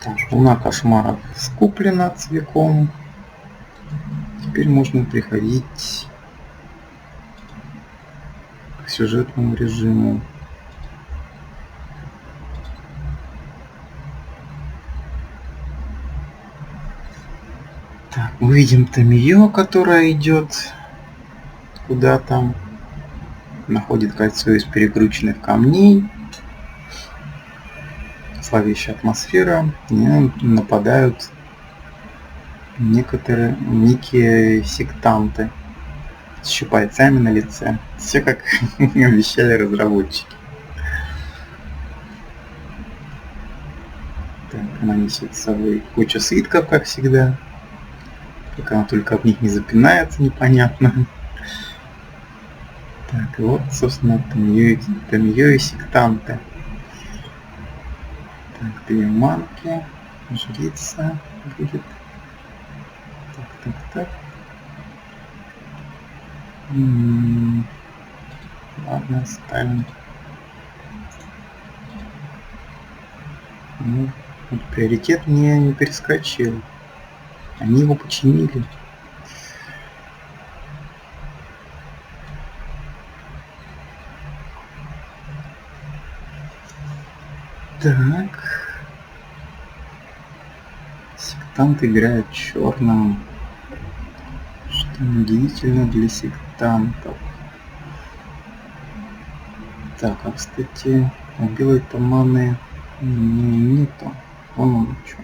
Так, волна кошмаров скуплена целиком. Теперь можно приходить к сюжетному режиму. Так, мы видим Томиё, которая идет куда-то, находит кольцо из перекрученных камней. Зловещая атмосфера, и нападают некие сектанты с щупальцами на лице. Все как обещали разработчики. Так, она несет с собой кучу свитков, как всегда. Как она только об них не запинается, непонятно. Так, и вот, собственно, Томиё и сектанты. Так, две манки, жрица будет. Так. Ладно, оставим. Ну, вот приоритет мне не перескочил. Они его починили. Так. Сектант играет черным. Что удивительно для сектантов. Так, а кстати, у белой туманы нету. Вон он что.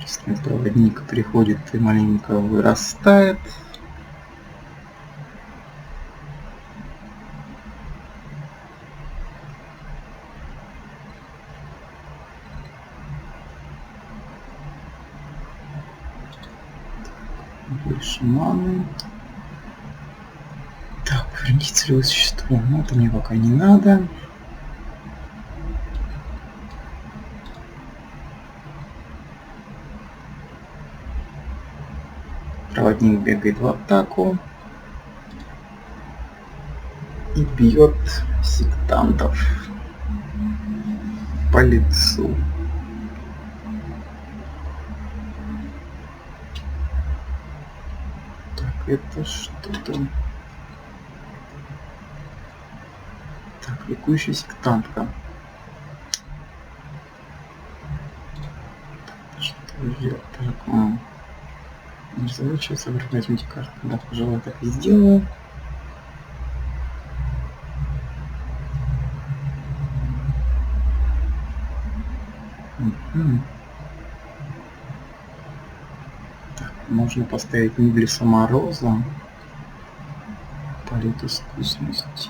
Честный проводник приходит и маленько вырастает. Больше маны. Так, поверните целевое существо. Ну, это мне пока не надо. Проводник бегает в атаку и бьет сектантов по лицу. Так, это что-то... Так, ликующая сектантка. Что делать? Так, задача собрать возьмите карту. Да, пожалуй, так и сделаю. Так, можно поставить Ниблиса Мороза. Полет искусности.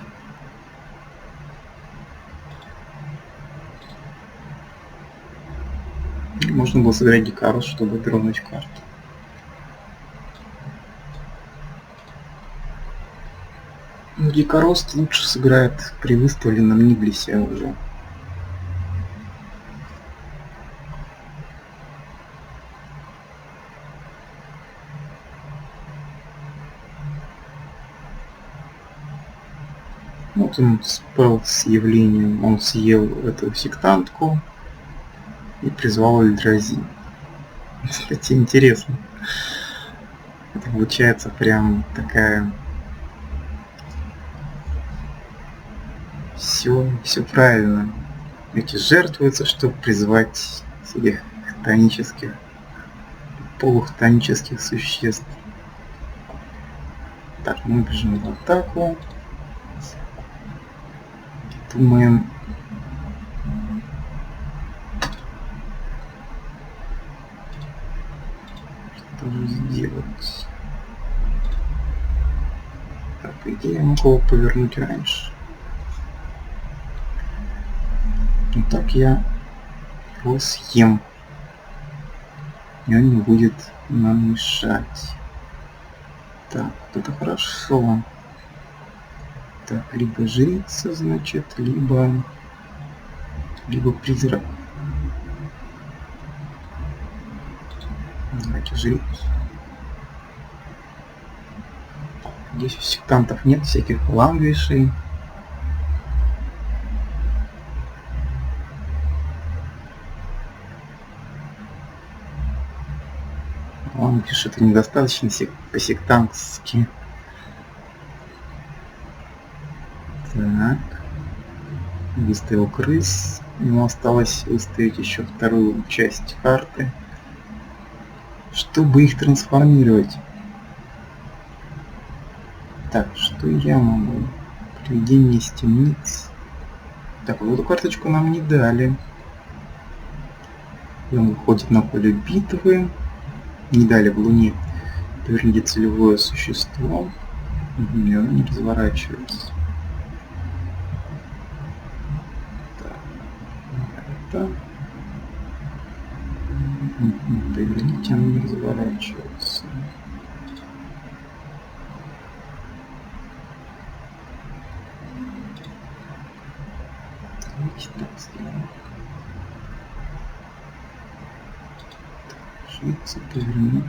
Можно было сыграть Дикарус, чтобы дронуть карту. Дикарос лучше сыграет при выставленном Ниблисе уже. Вот он спел с явлением, он съел эту сектантку и призвал Эльдрази. Кстати, интересно. Это получается прям такая... Все правильно. Эти жертвуются, чтобы призвать всяких хтонических, полухтонических существ. Так, мы бежим в атаку. Думаем... Что же сделать? Так, по идее, я могу его повернуть раньше. Но так я его съем. И он не будет нам мешать. Так, это хорошо. Так, либо жрица, значит, либо призрак. Давайте жрицу. Здесь у сектантов нет всяких лангвишей. Он пишет недостаточно по-сектантски. Так. Выставил крыс. Ему осталось выставить еще вторую часть карты, чтобы их трансформировать. Так, что я могу? Приведение из темниц. Так, вот эту карточку нам не дали. Он выходит на поле битвы. Не дали в Луне. Поверните целевое существо. И оно не разворачивается. Так, это. Поверните, оно не разворачивается. Давайте так сделаем. Житься, повернуть.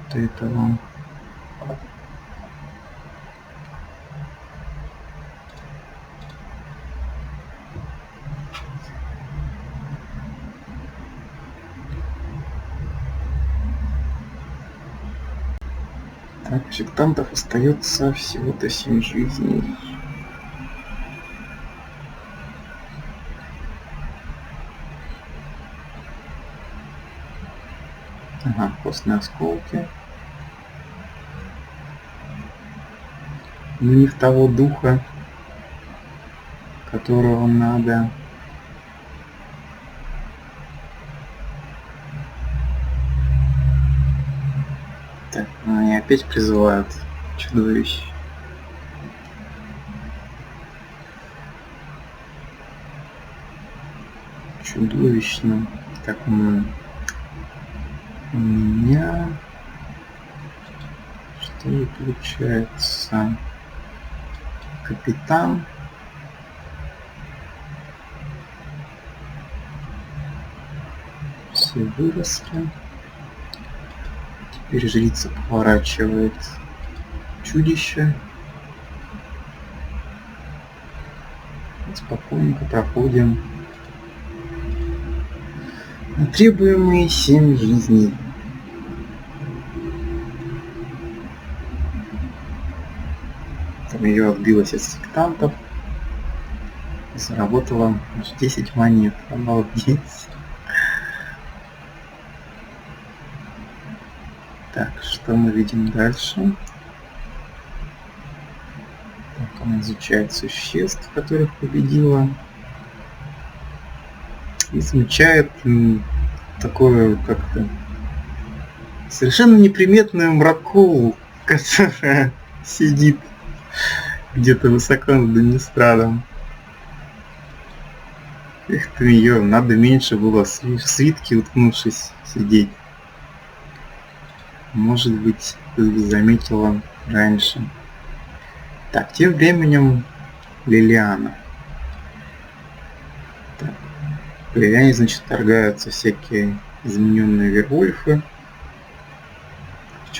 Вот это вам. Так, у сектантов остается всего-то 7 жизней. Ага, костные осколки. Но не в того духа, которого надо. Так, ну они опять призывают чудовищ. Чудовищно. Так, у меня... Что же получается? Капитан. Все выросли. Теперь жрица поворачивает чудище. Спокойненько проходим на требуемые 7 жизней. Там ее отбилась от сектантов. Заработала аж 10 монет. Обалдеть. Так, что мы видим дальше? Так, она изучает существ, которых победила. И замечает такое как-то совершенно неприметную мраку, которая сидит где-то высоко над Иннистрадом. Эх ты, ее надо меньше было в свитке, уткнувшись, сидеть. Может быть, ты бы заметила раньше. Так, тем временем Лилиана. Так, в Лилиане, значит, торгаются всякие измененные вервольфы,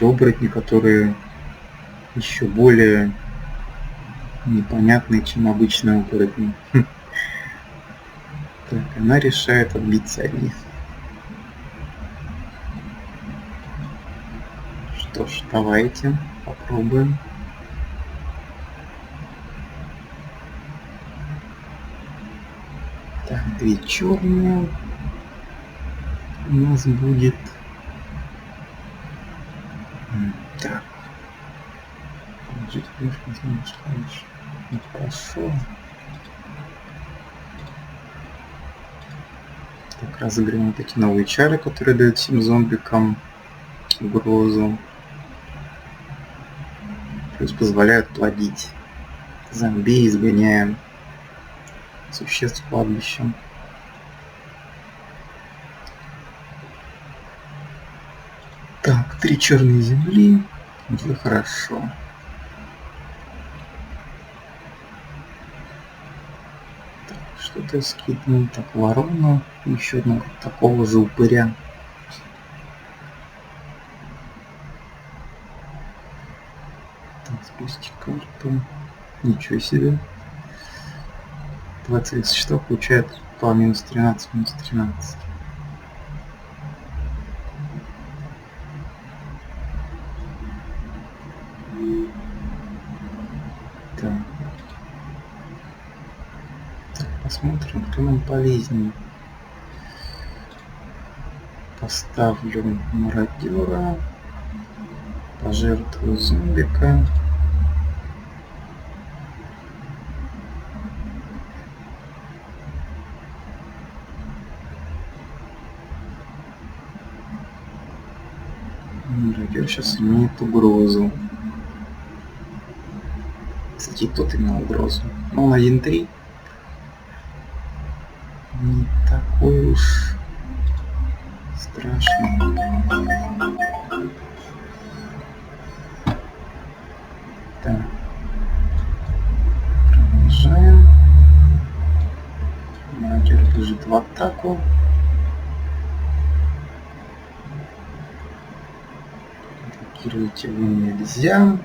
оборотни, которые еще более непонятные, чем обычные оборотни. Так, она решает отбиться от них. Что ж, давайте попробуем. Так, 2 черные у нас будет. Так. Жить не хорошо. Так, разыграем вот такие новые чары, которые дают всем зомбикам угрозу. Плюс позволяют плодить. Зомби изгоняем существ кладбищем. Так, 3 черные земли. Уже хорошо. Так, что-то скидываем. Так, ворона. Еще одного такого же упыря. Так, спустить карту. Ничего себе. 20 существа получают по минус 13, минус 13. Так. Так, посмотрим, кто нам полезнее. Поставлю мародера. Пожертвую зомбика. Мародер сейчас имеет угрозу. Кстати, тот имел угрозу. Но он 1-3. Не такой уж страшный. Так. Продолжаем. Мародер бежит в атаку. Блокировать его нельзя.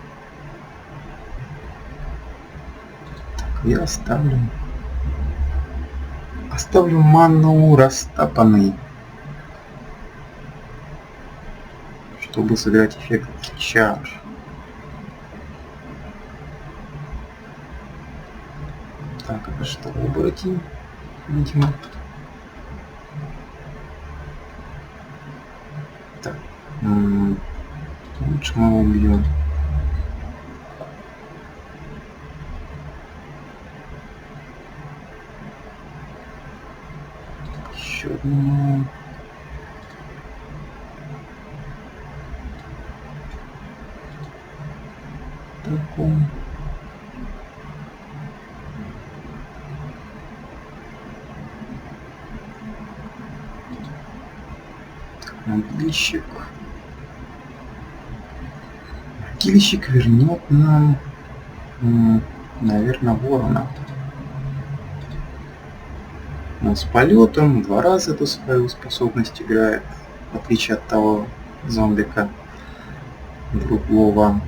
Так, я оставлю ману растапанный, чтобы сыграть эффект чарж. Так, это что, оборотень, видимо. Так, лучше мы его убьем. Еще одну. Таком. Могильщик. Могильщик вернет нам, наверное, ворона. Но с полетом 2 раза эту свою способность играет, в отличие от того зомбика другого.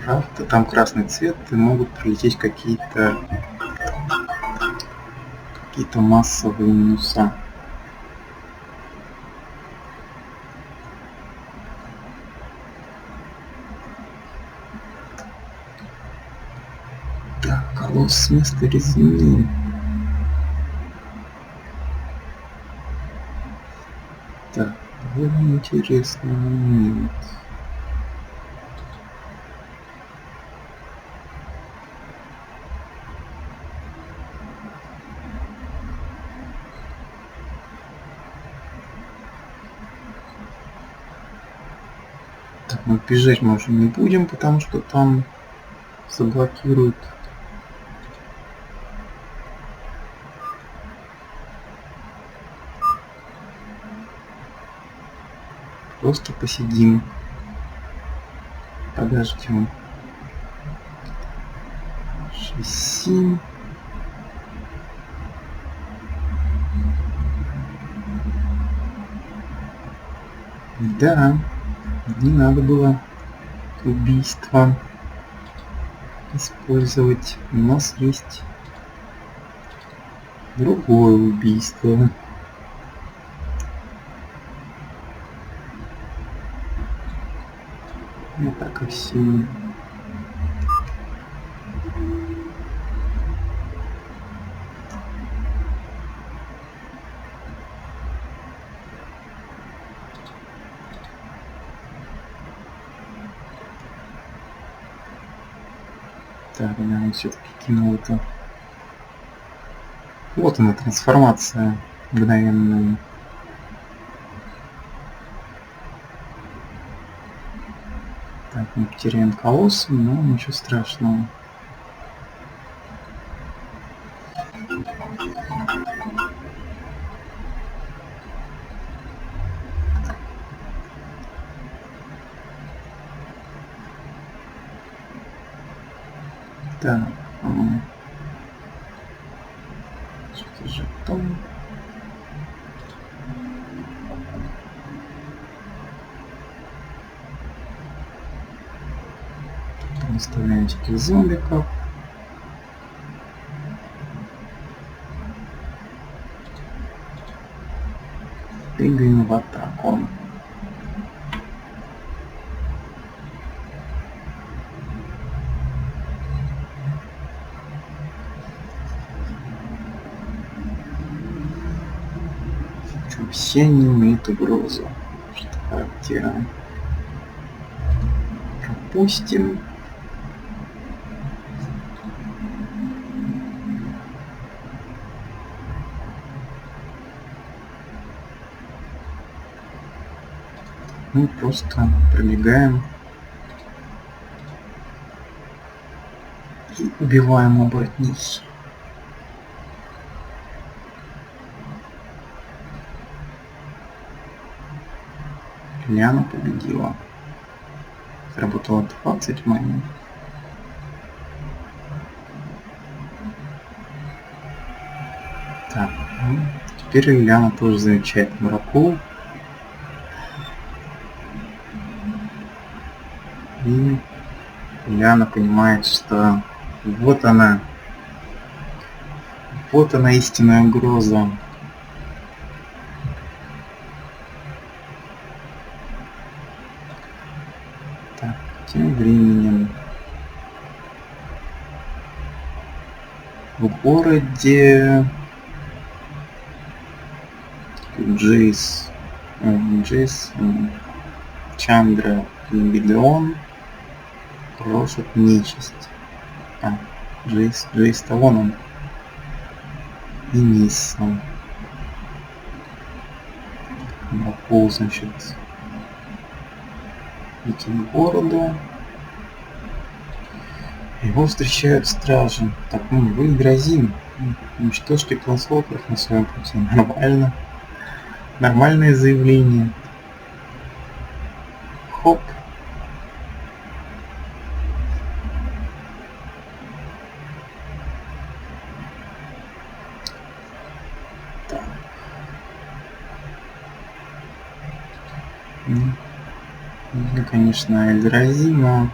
Правда, там красный цвет, и могут прилететь какие-то массовые минуса. Так, колосс вместо резины. Так, довольно интересный момент. Так, ну бежать мы уже не будем, потому что там заблокируют. Просто посидим, подождем. 6-7. Да, не надо было убийство использовать. У нас есть другое убийство. Не так и все. Так, да, он все-таки кинул это. Вот она, трансформация мгновенная. Так, мы потеряем колосса, но ничего страшного. Так, что же там? Оставляем этих зомбиков. Бегаем в атаку. Все они имеют угрозу, что характерно. Пропустим. Мы просто пробегаем и убиваем оборотней. Лиана победила. Сработало 20 монет. Так, ну, теперь Лиана тоже замечает Муракул. И Лиана понимает, что вот она истинная угроза. Так, тем временем в городе Джейс, Чандра и Гидеон крошат нечисть. Джейс Талоном и Ниссом. Муракул, значит, идти к городу. Его встречают стражи. Так, вы грозим. Уничтожьте планслоперов на своем пути. Нормально. Нормальное заявление. Хоп. Так. Ну, конечно, Эльдрази, но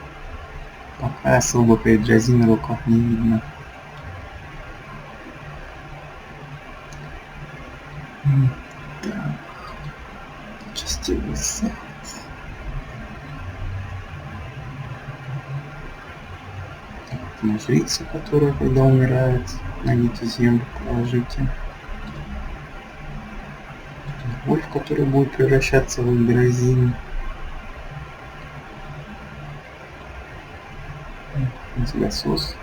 пока особо Эльдрази на руках не видно. Так. Частевый сад. На жрицу, которая, когда умирает, найдите землю, положите. Вольф, который будет превращаться в Эльдразин. Засос.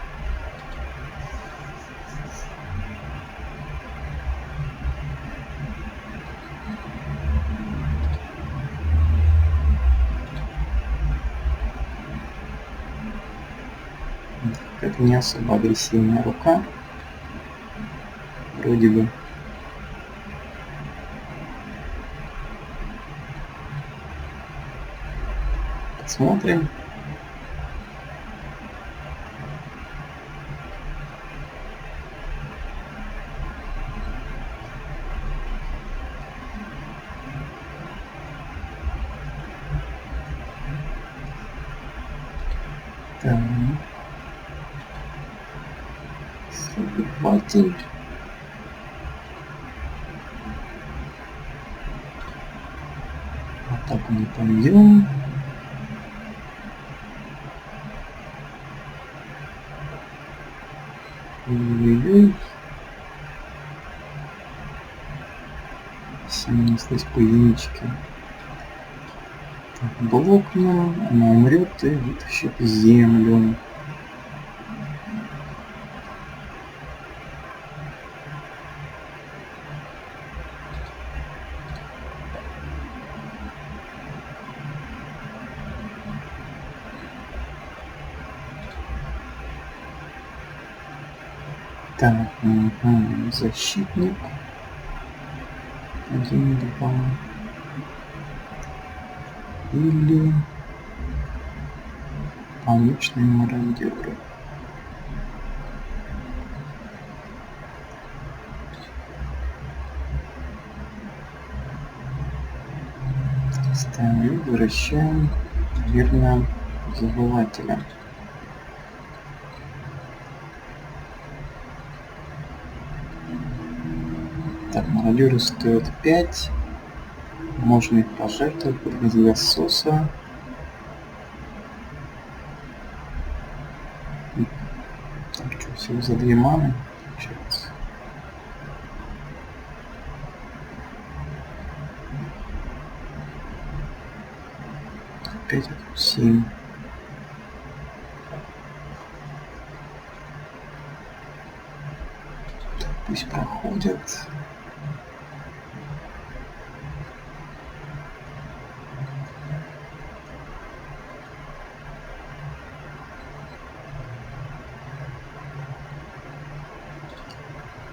Это не особо агрессивная рука. Вроде бы. Посмотрим. Так. Собиратель. Атаку не пойдем. Ой-ой-ой. Все неслись поединчики. Блокну, она умрет и вытащит землю. Так, защитник. 1, 2. Или полночные мародеры. Ставим, возвращаем, наверное, забывателя. Так, мародеры стоят 5. Можно их пожертвовать под засоса. Так, что, всего за 2 маны? Получается. опять 7. Так, пусть проходят.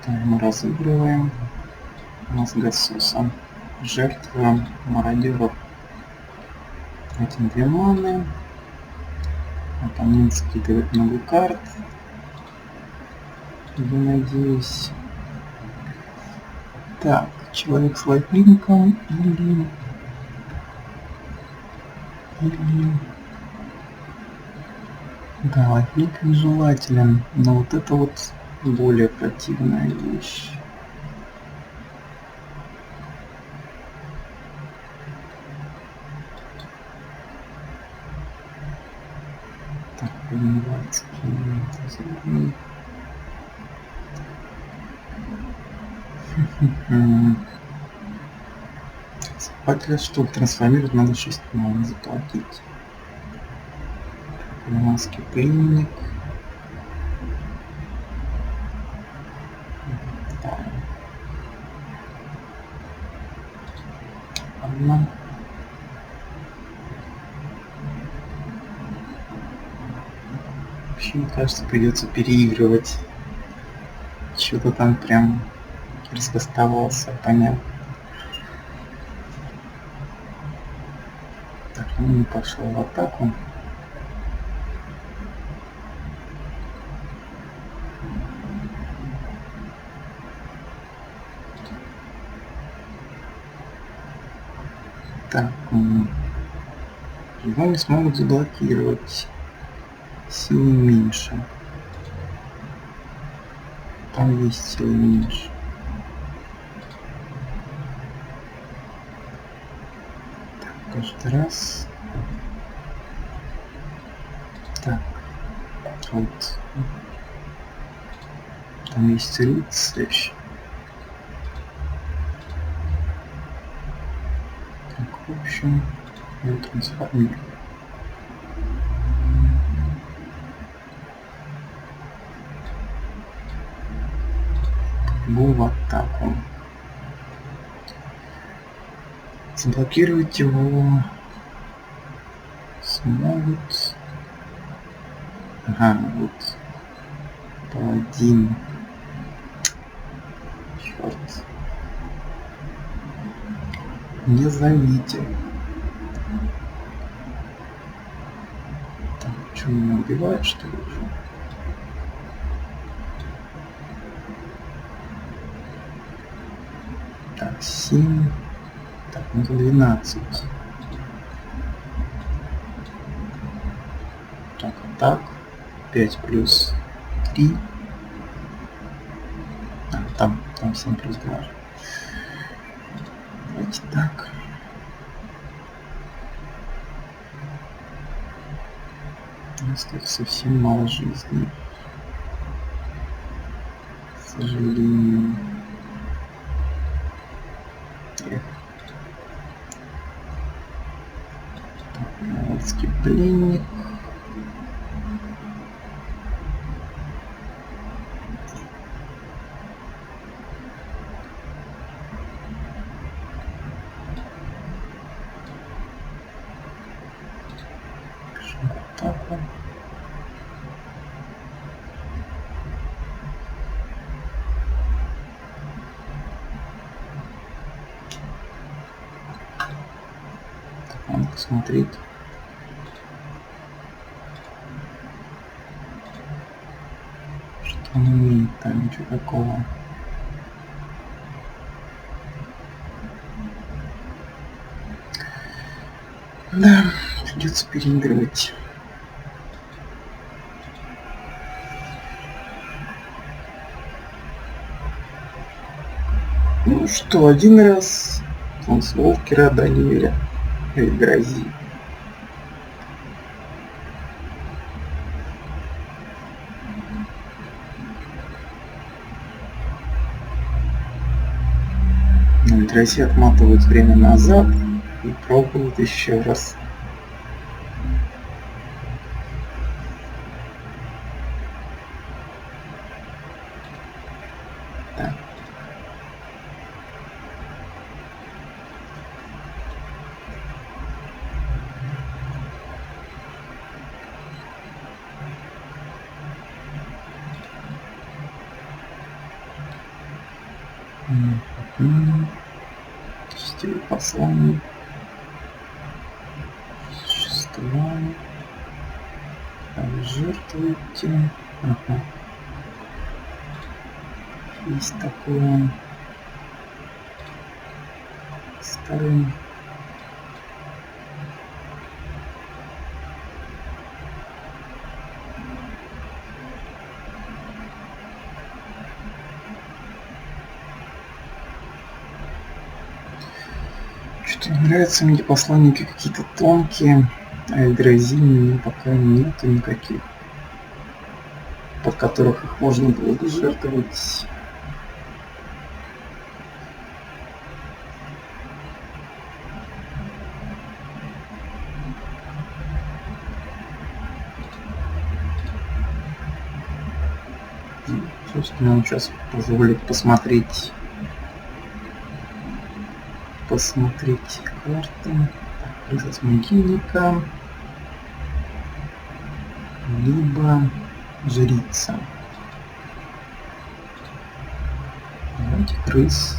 Мы разыгрываем. У нас Гасуса. Жертва мародеров. Тратим 2 маны. Оппонент скидывает много карт. Я надеюсь. Так, человек с лайфлинком или... Да, лайфлинк нежелателен, но вот это вот более противная вещь. Так, Нивальский. Хватит, чтобы трансформировать, надо 6 ман заплатить. Маски пленник. Да. Ладно. Вообще, мне кажется, придется переигрывать. Что-то там прям расставался, понятно. Так, он не пошел в атаку. Так, его не смогут заблокировать. Силы меньше. Там есть силы меньше. Так, каждый раз. Так, вот. Там есть рыцарь. Так, в общем, я трансформирую. Был в атаку. Заблокировать его смогут. Ага, вот. Паладин. Черт. Не заметил. Так, что меня убивает, что ли? Так, 7. Так, ну это 12. Так, а так. 5 плюс 3. А, там 7 плюс 2. Давайте так. У нас тут совсем мало жизни. К сожалению. Нивальский пленник. Атаку. Так, надо посмотреть. Что он умеет, там ничего такого. Да, придется переигрывать. Ну что, один раз он с Волкера одолели и грози. Грози отматывают время назад и пробуют еще раз. Частей посланий. Существование. Жертвуйте. Ага. Есть такое. Старый. Что-то не нравятся мне посланники какие-то тонкие, а Эльдразини пока нету никаких, под которых их можно было бы жертвовать. Собственно, нам сейчас позволит посмотреть карты. Крыса с могильника, либо жрица. Давайте крыс.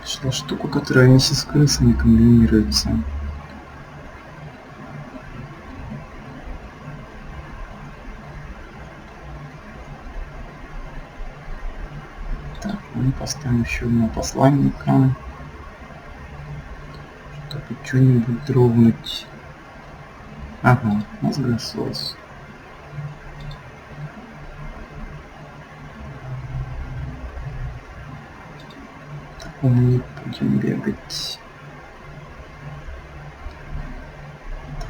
Пришла штука, которая вместе с крысами комбинируется. Так, мы поставим еще одного посланника, чтобы что-нибудь дровнуть. Ага, мозгосос. Мы не будем бегать.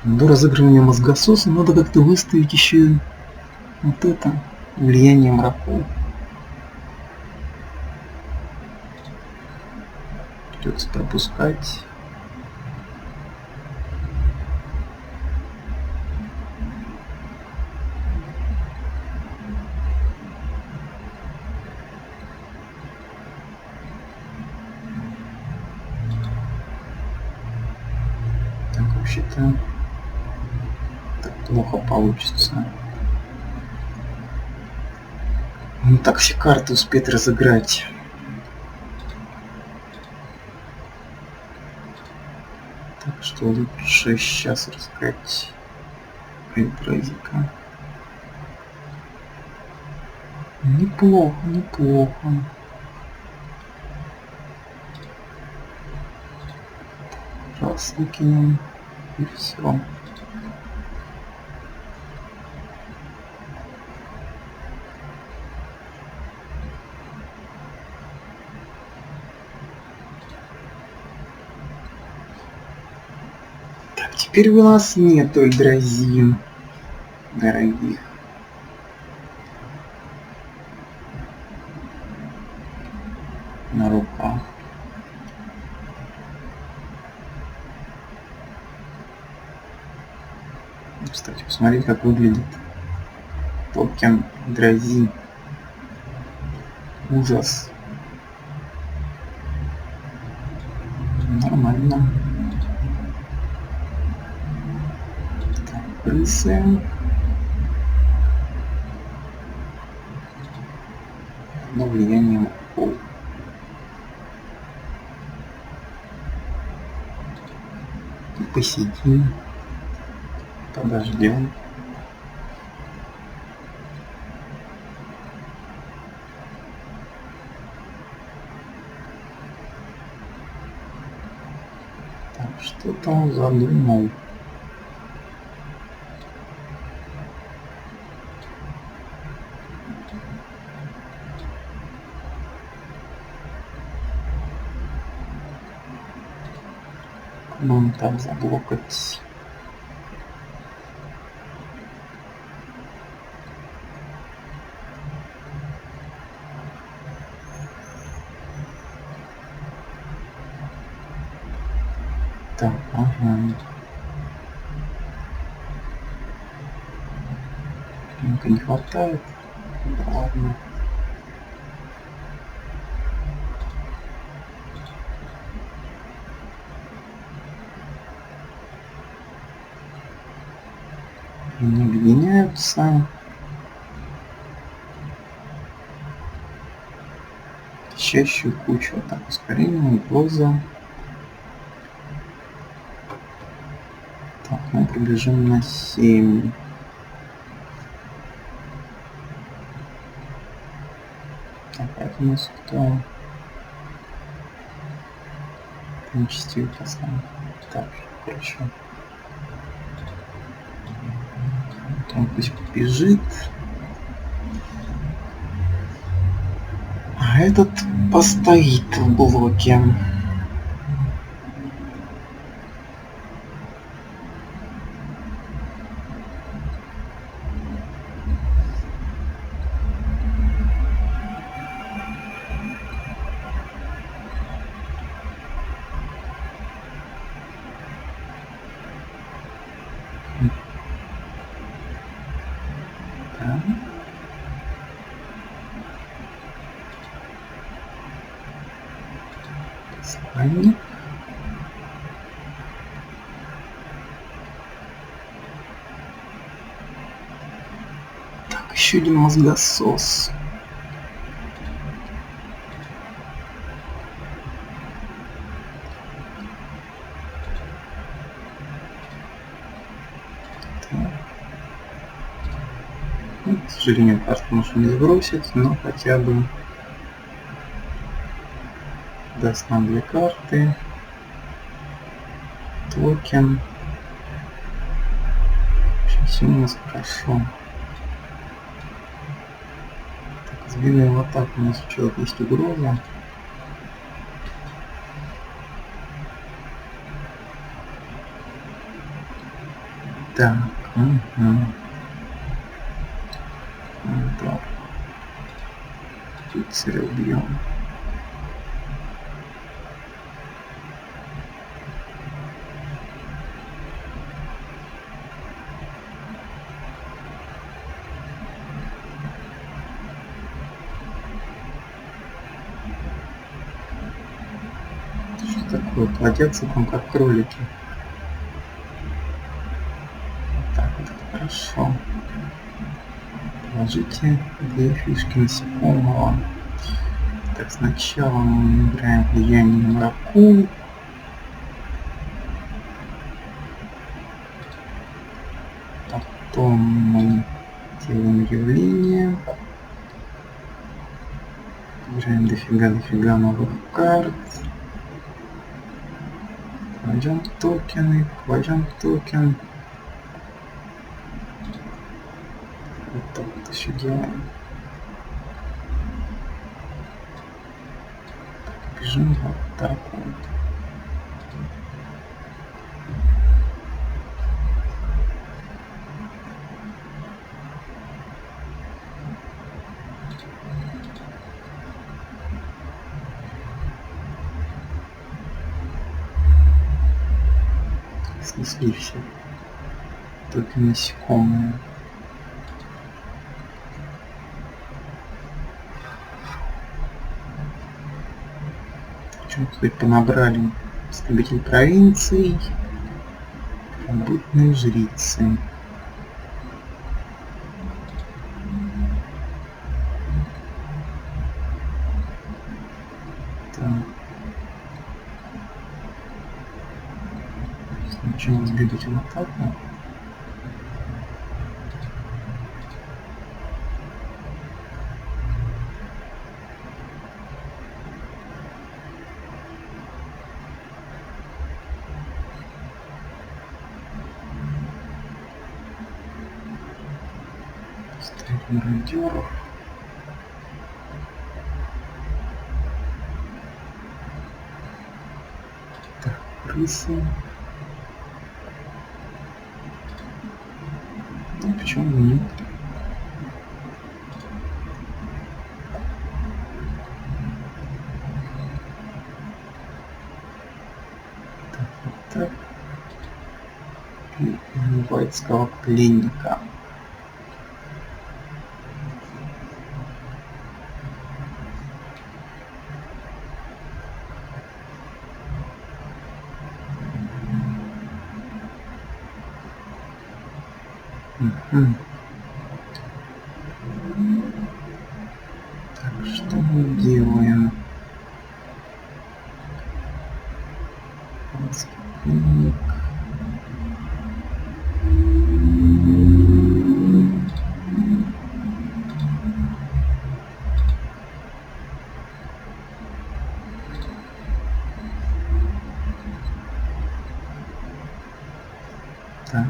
До разыгрывания мозгососа надо как-то выставить еще вот это влияние мраков. Придется пропускать. Вообще-то так плохо получится. Ну так все карты успеть разыграть. Так что лучше сейчас разыграть Эльдразика. Неплохо, неплохо. Раз выкинем. И все. Так, теперь у нас нету Эльдразин, дорогих. На руках. Кстати, посмотрите, как выглядит токен Эльдразин. Ужас. Нормально. Так, крысы. Одно влияние мраков. И посидим. Подождем. Так, что-то он задумал. Нам там заблокать. Так, ага. Немного не хватает. Да ладно. Они объединяются. Чащую кучу. Так, ускорение, угроза. Так, мы пробежим на 7. Так, это у нас кто? Нечестивый пацан. Так, хорошо. Он пусть побежит. А этот постоит в блоке. Да. Посланник. Так, еще один мозгосос. Ну, к сожалению, карту можно не сбросить, но хотя бы даст нам 2 карты. Токен. Все у нас хорошо. Так, сбили в атаку. У нас у человека есть угроза. Так, да. Рыцаря убьем. Что такое? Плодятся там как кролики. Так, вот это хорошо. Положите 2 фишки насекомого. Так, сначала мы играем влияние на раку. Потом мы делаем явление. Играем дофига новых карт. Кладем токены, кладем токен. Вот так вот еще делаем. Так, бежим в атаку. Снесли все. Только насекомые. Чем тут понабрали? Скребитель провинций. Пробытные жрицы. Так. Сначала сбегать в атаку. Ставить мародеров. Так, крысы. Ну, почему нет? Так, вот это воинского пленника. Так, что мы делаем? Пленник. Так,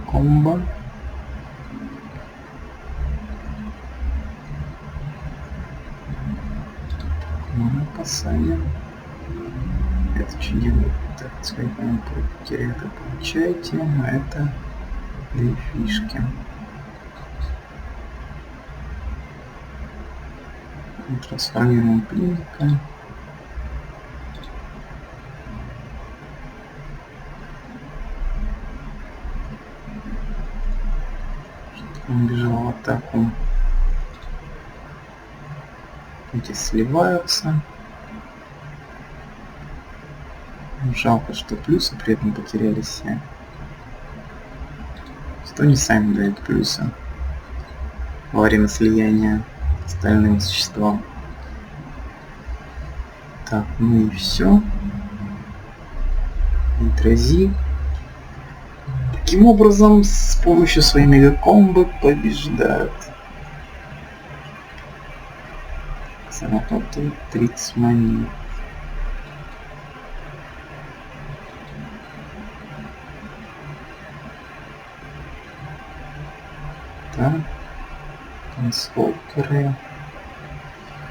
комбо. Посадим. Это что делает? Так, свои потери это получаете, а это 2 фишки. Трансформируем пленника. Он бежал в атаку. Эти сливаются. Жалко, что плюсы при этом потеряли все. Что они сами дают плюсы во время слияния с остальным существом. Так, ну и все. Нитрози. Таким образом, с помощью своей мегакомбо побеждают. Заработают 30 монет. Так, трансфолкеры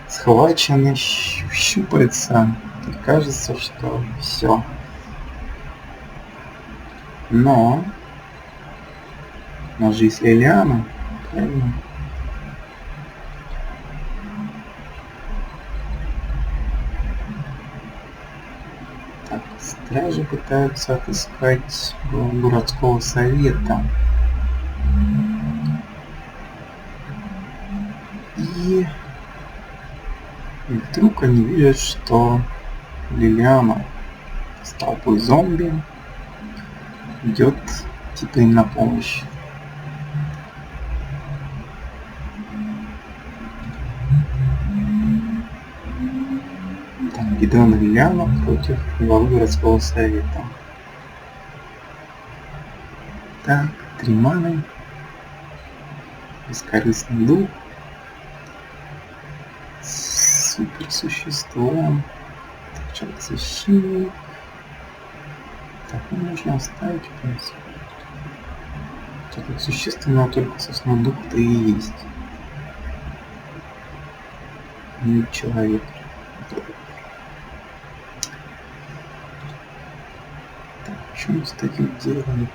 схвачены, щупаются, и кажется, что все. Но у нас же есть Лилиана, правильно? Так, стражи пытаются отыскать городского совета. И вдруг они видят, что Лилиана с толпой зомби идет типа им на помощь. Там Гидеон и Лилиана против главы городского совета. Так, 3 маны. Бескорыстный дух. Суперсущество. Человек-защитник. Так, ну можно оставить, в принципе. Тут существенно только собственно дух-то и есть. Не человек. Так, что он, кстати, делает?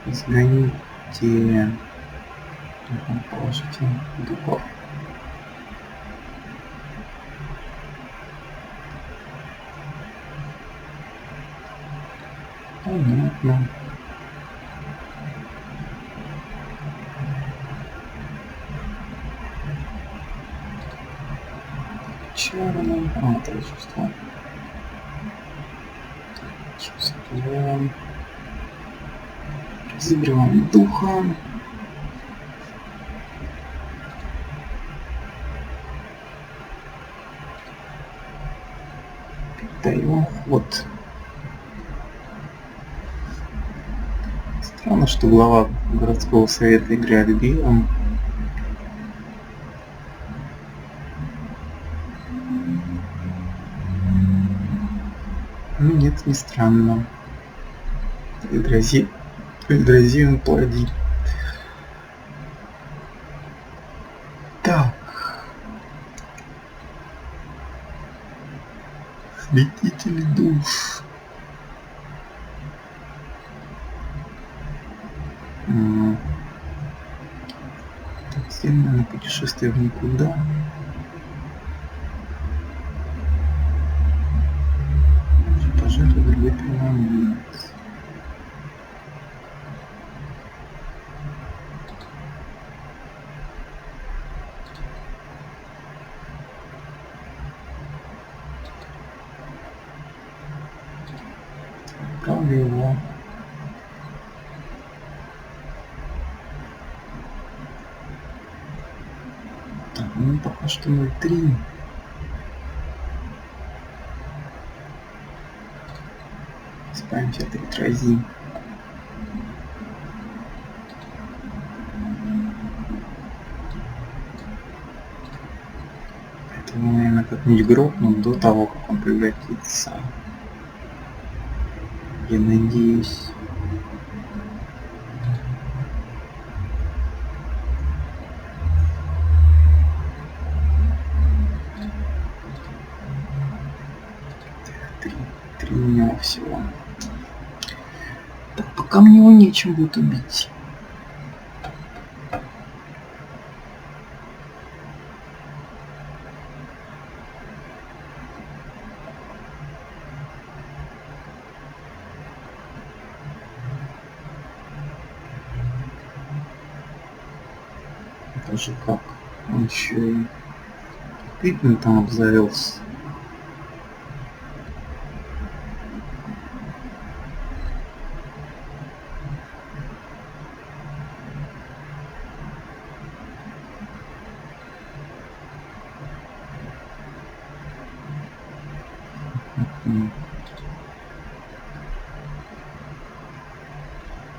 Изгоните. Положите духов. Понятно. Черный. Это чувство. Чувство. Разыгрываем духа. Даю ход. Странно, что глава городского совета играет белым. Ну нет, не странно. Эльдразин плоди. Так. Святитель душ. Так, сильно на путешествие в никуда. Пожертвовать Отправлю его. Так, ну пока что 0,3. Спамимся от ретразин. Поэтому, наверное, как-нибудь грохну до того, как он превратится. Я надеюсь. Три у него всего. Так, пока мне его нечем будет убить. Даже как? Он еще и видно там обзавелся.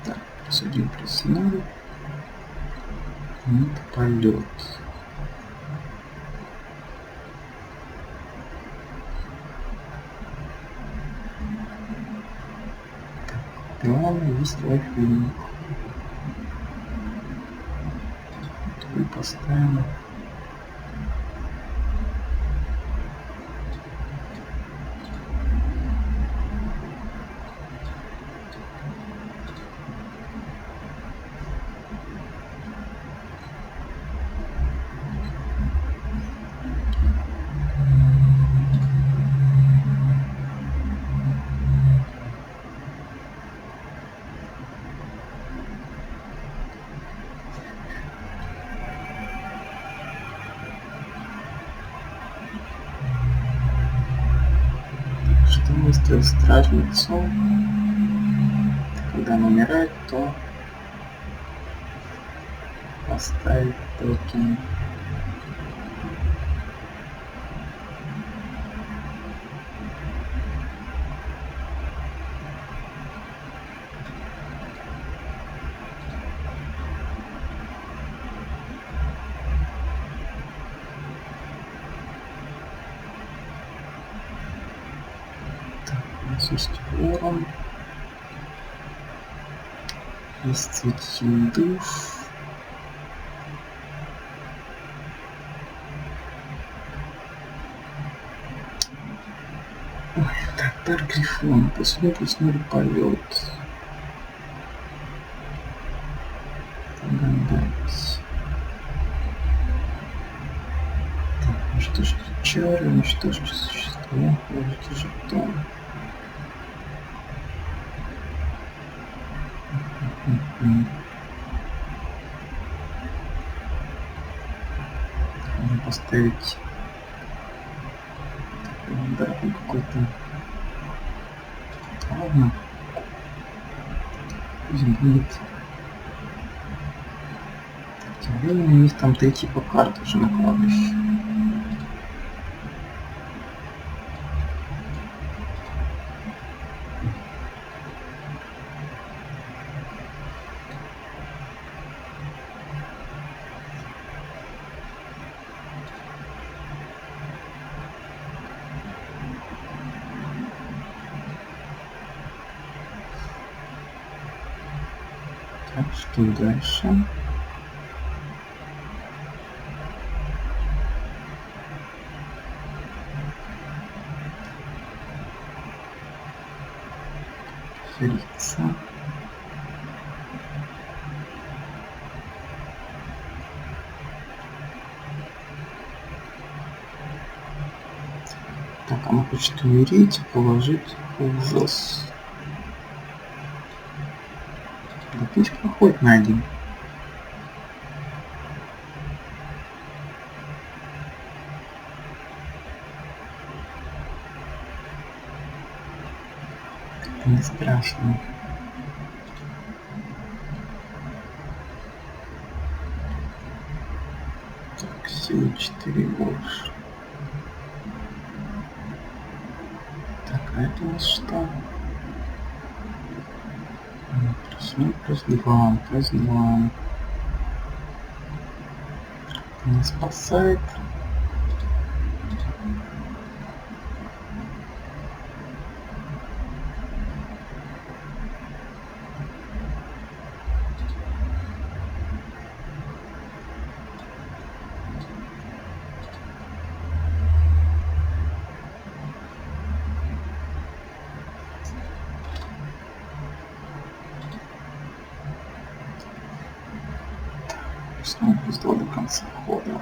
Так, +1 +0. Это полет. Главное есть лайфлинг. И поставим. Что выставил стражницу? Когда он умирает, то поставить токен. Есть ворон, есть цветин душ. Ой, так, дар грифон, +0 полет. Гадать. Так, уничтожить чары, уничтожить существо, вложите жетон. Можно поставить какой-то. Ладно. Пусть будет. Тем временем у них там 3 типа карт уже на кладбище. Так, что дальше? Фрица. Так, она хочет умереть, положить ужас. Да пусть проходит на 1. Это не страшно. Так, силы 4 больше. Так, а это у нас что? Плюс 2, плюс 2. Не спасает. Снова плюс 2 до конца хода.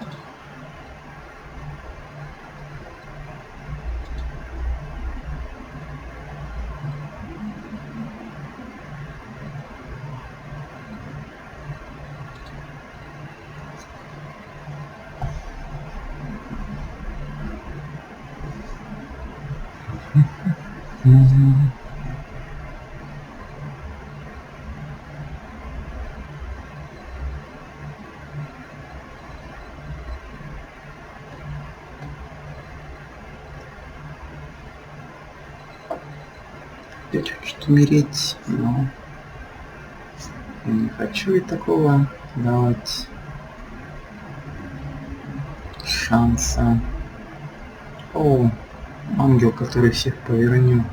Я хочу умереть, но я не хочу и такого давать шанса. О, ангел, который всех повернет.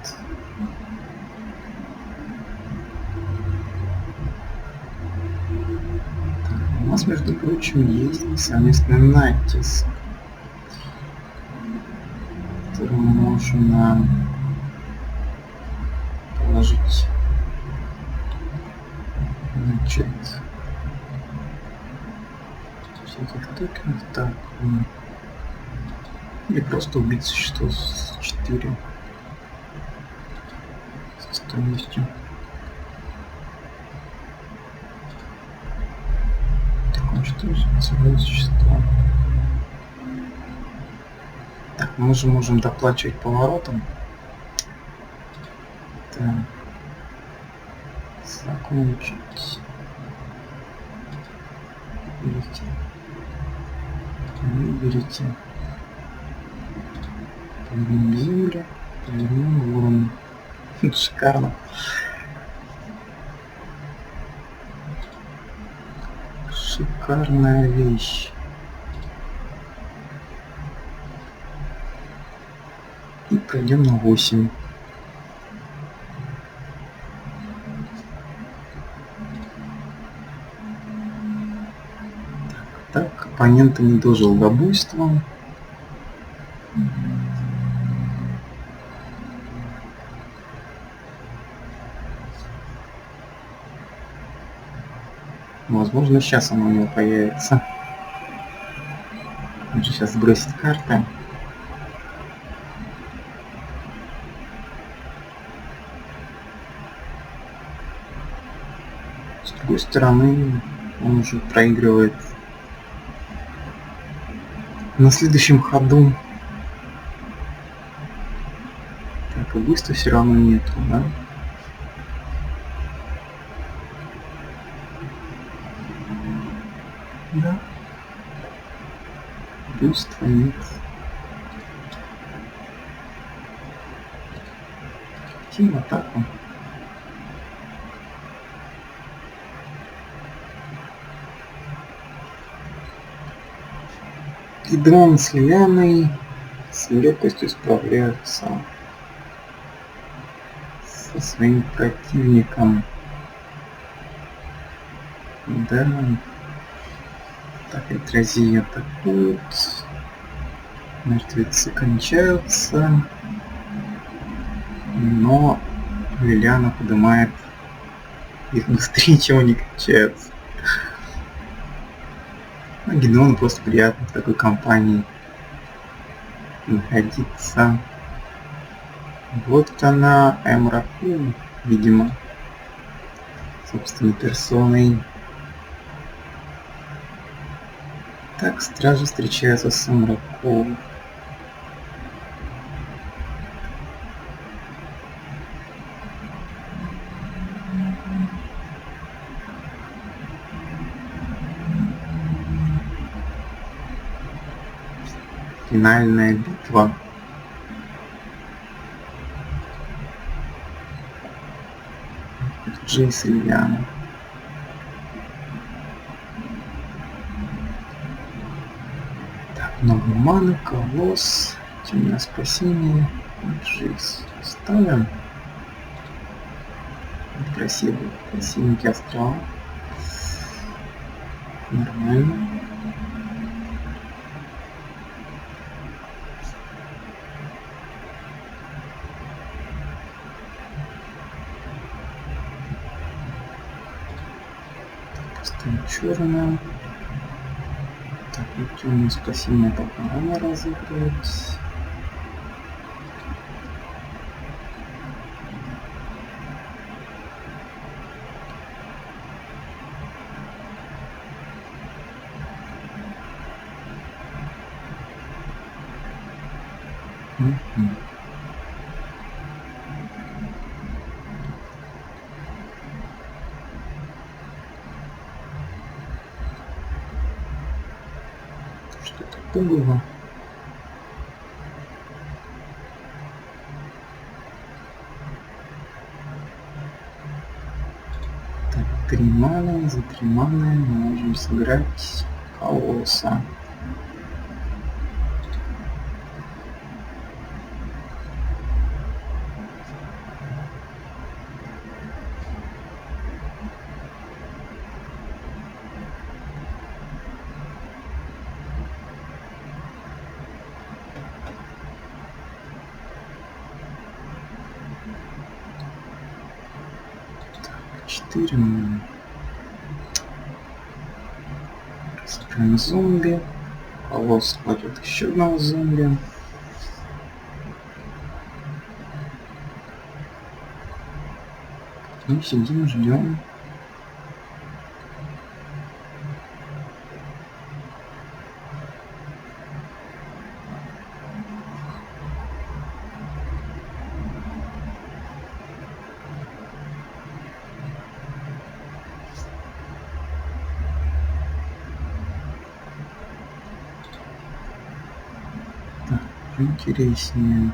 Так, у нас, между прочим, есть совместный натиск, который мы можем положить. Значит, всяких токенов, так, или просто убить существо с 4 со стоимостью. Так, он что называет существо? Так, мы же можем доплачивать поворотом. Так, закончить. Выберите. Выберите. Повернем землю. Повернем ворон. Шикарно. Шикарная вещь. И пройдем на 8. Так, оппонента не дожил до буйства. Возможно, сейчас оно у него появится. Он же сейчас сбросит карты. С другой стороны, он уже проигрывает на следующем ходу. Так, и буйства все равно нету, да? Да. Буйства нет. Идти в атаку. Гидрон с Лианой с легкостью справляются со своим противником. Да. Так, Эльдразии атакуют. Мертвецы кончаются. Но Лилиана поднимает их быстрее, чем они кончаются. Гидеону просто приятно в такой компании находиться. Вот она, Эмраку, видимо, собственной персоной. Так стражи встречаются с Эмраку. Финальная битва. Джейс и Лиана. Так, много маны, колосс, темное спасение, Джейс ставим. Красивый, красивенький астрал. Нормально. Поставим черное. Так, и темное спасение пока она разыгрывается. Что-то пугало. Так, 3 маны, за 3 маны мы можем сыграть колосса. Собираем зомби. Колосс кладет еще одного зомби. И сидим, ждем. Интереснее.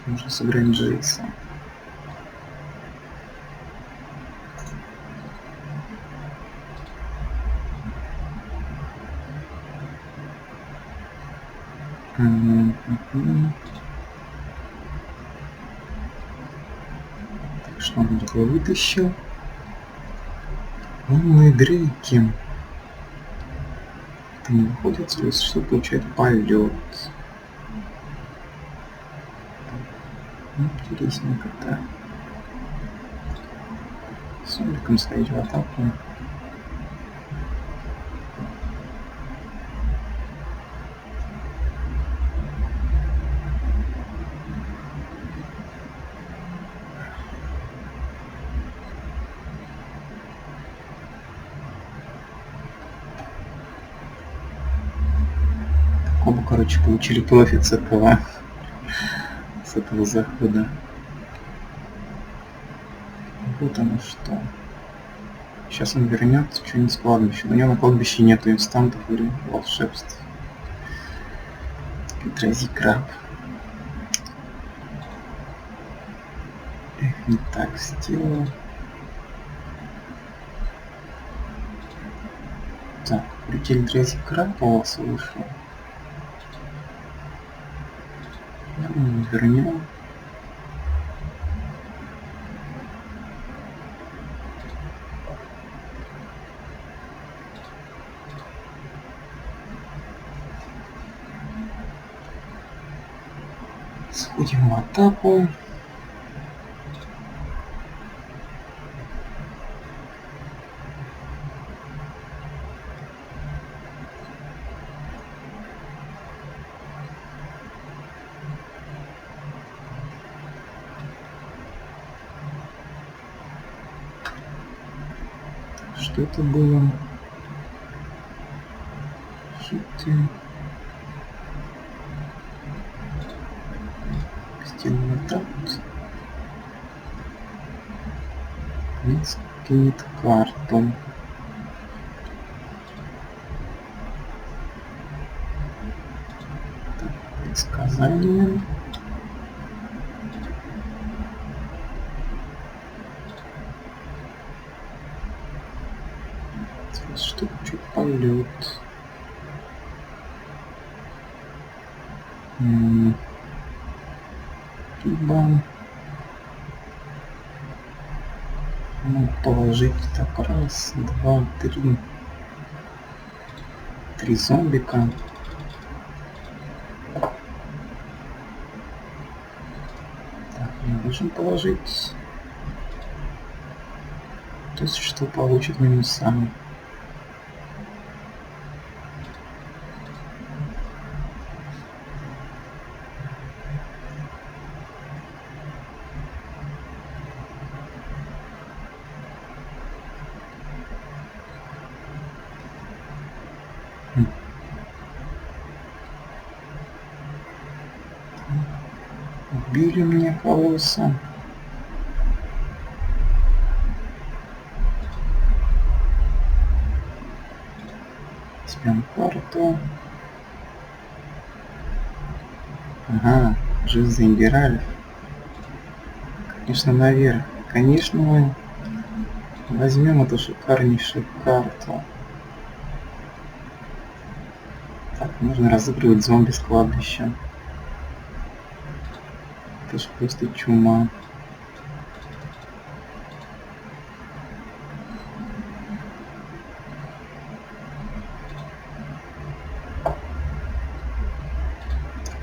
Можно сыграть Джейса. Так, что он такое вытащил? Умные дрейки. Это не выходит, если что, получает полет. Интересненько так. С уликом стоит в атаку. Оба, короче, получили профит с этого захода. Вот оно что. Сейчас он вернется что-нибудь с кладбища. У него на кладбище нету инстантов или волшебств. Гидрози краб. Эх, не так сделал. Так, полетели Гидрози краб у вас вышел. Вернем. Сходим в атаку. Что это было? Хиты. Сделаем вот так вот. Скинет карту. Так, предсказания. Здесь что-то чуть полет. Либо положить так, раз, два, три. 3 зомбика. Так, не можем положить. То есть что получит минусами. Убили мне колосса. Возьмем карту. Ага, уже заиграли. Конечно, наверх. Конечно, мы возьмем эту шикарнейшую карту. Так, нужно разыгрывать зомби с кладбища. Это ж просто чума.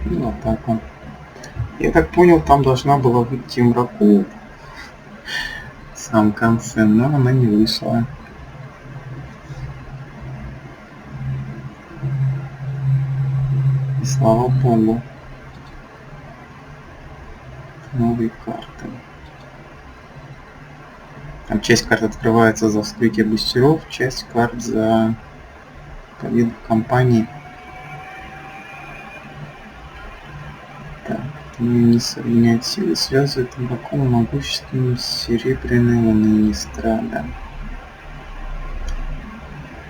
Ну, вот так вот. Я так понял, там должна была выйти Мраку в самом конце, но она не вышла. И слава богу. Новые карты. Там часть карт открывается за вскрытие бустеров, часть карт за победу в кампании. Так, не соединять силы, связывает знакомым могущественным серебряной луны Истрада.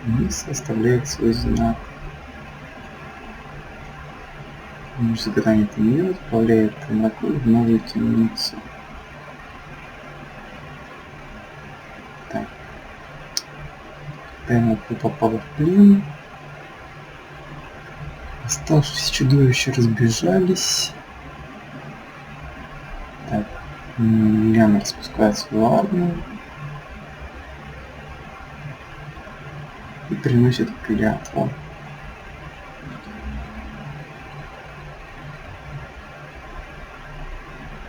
Низ оставляет свой знак. Задание это не отправляет Мраку в новую темницу. Так. Мраку попала в плен. Оставшиеся чудовища разбежались. Так. Лиана распускает свою армию. И приносит клятву.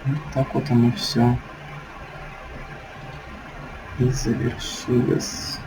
Вот так вот оно все и завершилось.